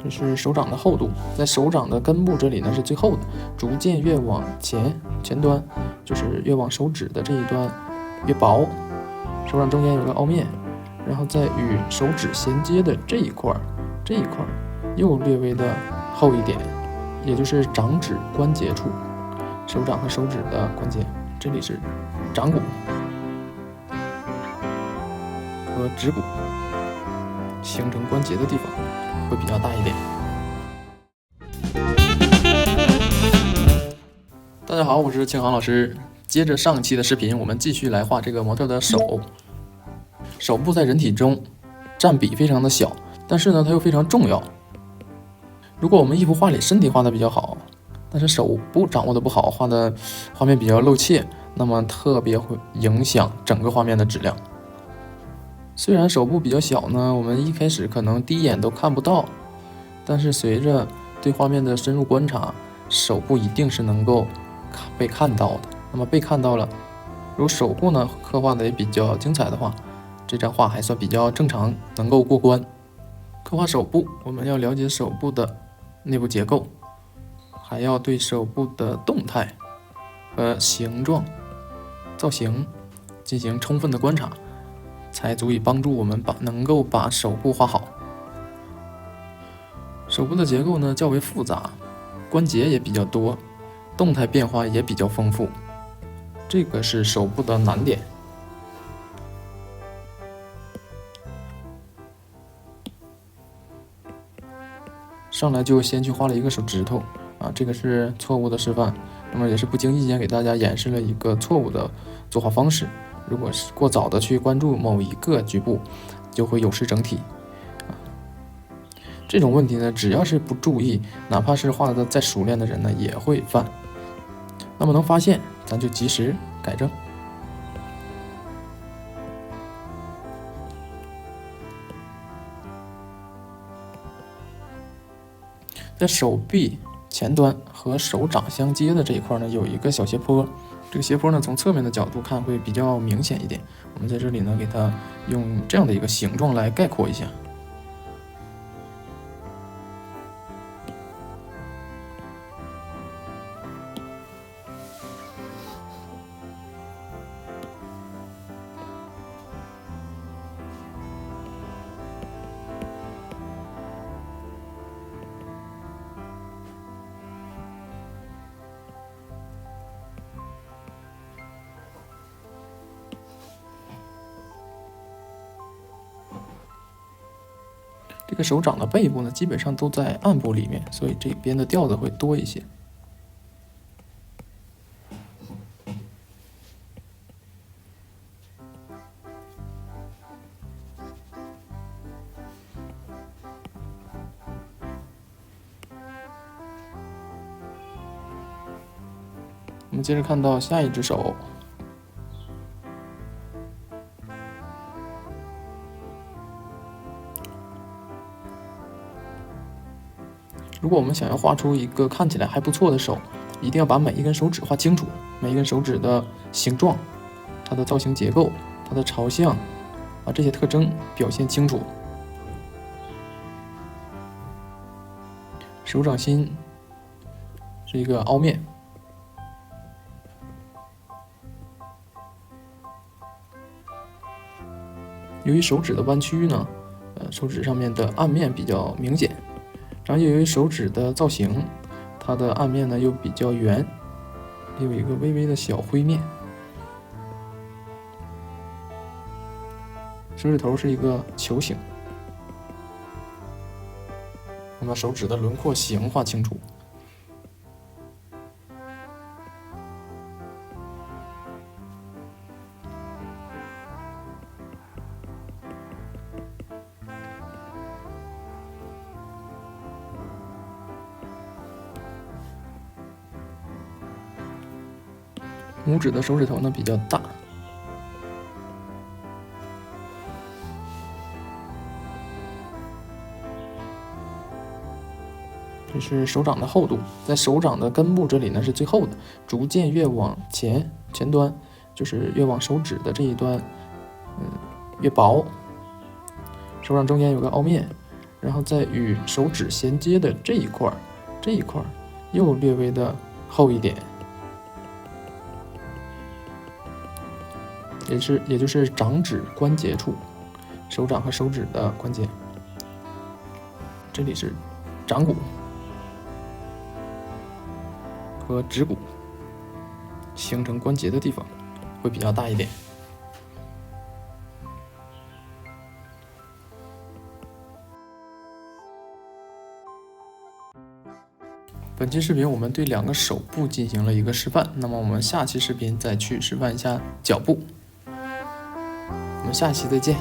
这是手掌的厚度，在手掌的根部这里呢是最厚的，逐渐越往前端，就是越往手指的这一端越薄。手掌中间有个凹面，然后在与手指衔接的这一块又略微的厚一点，也就是掌指关节处，手掌和手指的关节，这里是掌骨和指骨形成关节的地方会比较大一点。大家好，我是庆航老师。接着上期的视频，我们继续来画这个模特的手。手部在人体中占比非常的小，但是呢，它又非常重要。如果我们一幅画里身体画的比较好，但是手部掌握的不好，画的画面比较露怯，那么特别会影响整个画面的质量。虽然手部比较小呢，我们一开始可能第一眼都看不到，但是随着对画面的深入观察，手部一定是能够被看到的。那么被看到了，如果手部呢刻画的也比较精彩的话，这张画还算比较正常，能够过关。刻画手部，我们要了解手部的内部结构，还要对手部的动态和形状、造型进行充分的观察，才足以帮助我们能够把手部画好。手部的结构呢较为复杂，关节也比较多，动态变化也比较丰富，这个是手部的难点。上来就先去画了一个手指头啊，这个是错误的示范，那么也是不经意间给大家演示了一个错误的作画方式。如果是过早的去关注某一个局部，就会有失整体啊。这种问题呢，只要是不注意，哪怕是画的再熟练的人呢，也会犯。那么能发现，咱就及时改正。在手臂前端和手掌相接的这一块呢，有一个小斜坡。这个斜坡呢，从侧面的角度看会比较明显一点。我们在这里呢，给它用这样的一个形状来概括一下。这个手掌的背部呢，基本上都在暗部里面，所以这边的调子会多一些。我们接着看到下一只手。如果我们想要画出一个看起来还不错的手，一定要把每一根手指画清楚，每一根手指的形状、它的造型结构、它的朝向，把这些特征表现清楚。手掌心是一个凹面，由于手指的弯曲呢，手指上面的暗面比较明显。然后由于手指的造型，它的暗面呢又比较圆，有一个微微的小灰面。手指头是一个球形，那么手指的轮廓形画清楚。拇指的手指头呢比较大，这是手掌的厚度，在手掌的根部这里呢是最厚的，逐渐越往前端，就是越往手指的这一端，越薄。手掌中间有个凹面，然后在与手指衔接的这一块又略微的厚一点，也就是掌指关节处，手掌和手指的关节，这里是掌骨和指骨形成关节的地方会比较大一点。本期视频我们对2个手部进行了一个示范，那么我们下期视频再去示范一下脚部。我们下期再见。